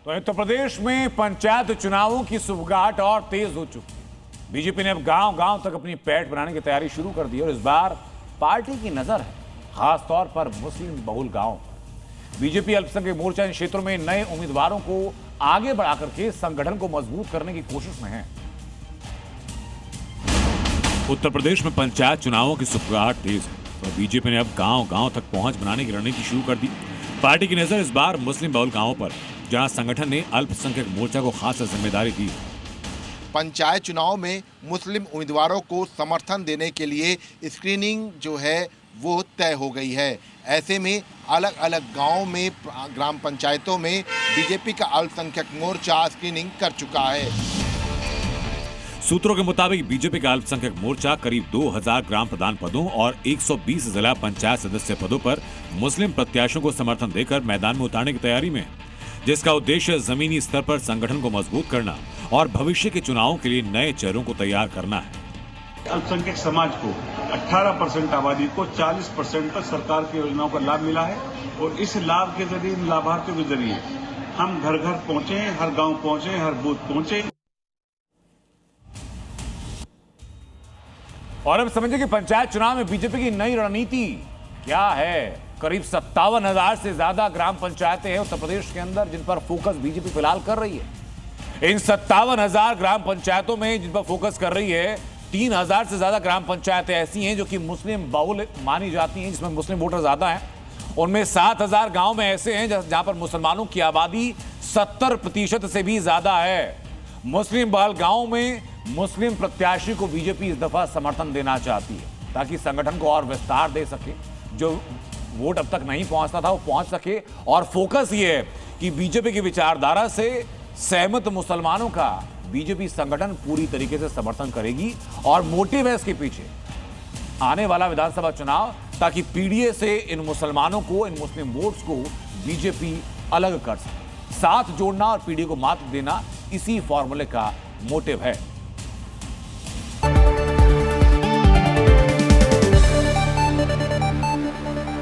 तो उत्तर प्रदेश में पंचायत चुनावों की सुगबुगाहट और तेज हो चुकी है। बीजेपी ने अब गांव-गांव तक अपनी पैठ बनाने की तैयारी शुरू कर दी है और इस बार पार्टी की नजर है खासतौर पर मुस्लिम बहुल गांवों पर। बीजेपी अल्पसंख्यक मोर्चा इन क्षेत्रों में नए उम्मीदवारों को आगे बढ़ाकर के संगठन को मजबूत करने की कोशिश में है। उत्तर प्रदेश में पंचायत चुनावों की सुगबुगाहट तेज है तो बीजेपी ने अब गांव-गांव तक पहुंच बनाने की रणनीति शुरू कर दी। पार्टी की नजर इस बार मुस्लिम बहुल गांवों पर, जहां संगठन ने अल्पसंख्यक मोर्चा को खास जिम्मेदारी दी। पंचायत चुनाव में मुस्लिम उम्मीदवारों को समर्थन देने के लिए स्क्रीनिंग जो है वो तय हो गई है। ऐसे में अलग अलग गांवों में ग्राम पंचायतों में बीजेपी का अल्पसंख्यक मोर्चा स्क्रीनिंग कर चुका है। सूत्रों के मुताबिक बीजेपी का अल्पसंख्यक मोर्चा करीब 2000 ग्राम प्रधान पदों और 120 जिला पंचायत सदस्य पदों पर मुस्लिम प्रत्याशियों को समर्थन देकर मैदान में उतारने की तैयारी में, जिसका उद्देश्य जमीनी स्तर पर संगठन को मजबूत करना और भविष्य के चुनावों के लिए नए चेहरों को तैयार करना है। अल्पसंख्यक समाज को 18% आबादी को 40% तक सरकार की योजनाओं का लाभ मिला है और इस लाभ के जरिए, इन लाभार्थियों के जरिए हम घर घर पहुंचे, हर गांव पहुंचे, हर बूथ पहुंचे। और अब समझिए कि पंचायत चुनाव में बीजेपी की नई रणनीति क्या है। करीब 57,000 से ज्यादा ग्राम पंचायतें हैं उत्तर प्रदेश के अंदर जिन पर फोकस बीजेपी फिलहाल कर रही है। इन 57,000 ग्राम पंचायतों में जिन पर फोकस कर रही है, 3,000 से ज्यादा ग्राम पंचायतें ऐसी हैं जो कि मुस्लिम बहुल मानी जाती हैं, जिसमें मुस्लिम वोटर ज्यादा हैं। उनमें 7,000 गांव में ऐसे हैं जहां पर मुसलमानों की आबादी 70% से भी ज्यादा है। मुस्लिम बहुल गांवों में मुस्लिम प्रत्याशी को बीजेपी इस दफा समर्थन देना चाहती है ताकि संगठन को और विस्तार दे सके, जो वोट अब तक नहीं पहुंचता था वो पहुंच सके। और फोकस ये है कि बीजेपी की विचारधारा से सहमत मुसलमानों का बीजेपी संगठन पूरी तरीके से समर्थन करेगी और मोटिव है इसके पीछे आने वाला विधानसभा चुनाव, ताकि पीडीए से इन मुसलमानों को, इन मुस्लिम वोट्स को बीजेपी अलग कर सके। साथ जोड़ना और पीडीए को मात देना, इसी फॉर्मूले का मोटिव है।